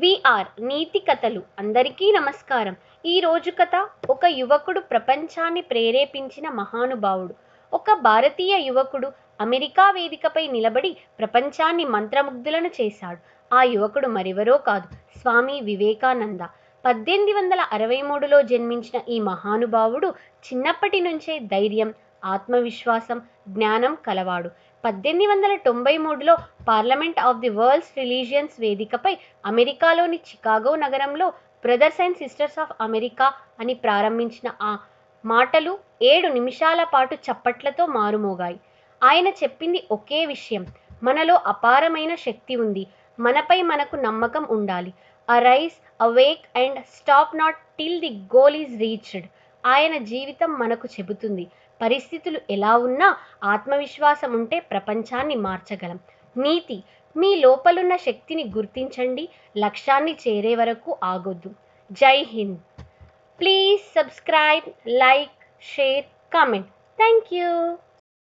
VR నీతి కథలు. అందరికీ నమస్కారం. ఈ రోజు కథ ఒక యువకుడు ప్రపంచాన్ని ప్రేరేపించిన మహానుభావుడు. ఒక భారతీయ యువకుడు అమెరికా వేదికపై నిలబడి ప్రపంచాన్ని మంత్రముగ్ధులను చేశాడు. ఆ యువకుడు మరెవరో కాదు, స్వామి వివేకానంద. 1863లో జన్మించిన ఈ మహానుభావుడు చిన్నప్పటి నుంచే ధైర్యం, ఆత్మవిశ్వాసం, జ్ఞానం కలవాడు. 1893లో parliament of the world's religions వేదికపై అమెరికాలోని చికాగో నగరంలో brothers and sisters of America అని ప్రారంభించిన ఆ మాటలు 7 నిమిషాల పాటు చప్పట్లతో మారుమోగాయి. ఆయన చెప్పింది ఒకే విషయం: మనలో అపారమైన శక్తి ఉంది, మనపై మనకు నమ్మకం ఉండాలి. Arise, awake and stop not till the goal is reached. ఆయన జీవితం మనకు చెబుతుంది, పరిస్థితులు ఎలా ఉన్నా ఆత్మవిశ్వాసం ఉంటే ప్రపంచాన్ని మార్చగలం. నీతి: మీ లోపలున్న శక్తిని గుర్తించండి, లక్ష్యాన్ని చేరే వరకు ఆగొద్దు. జై Hind. Please subscribe, like, share, comment. Thank you.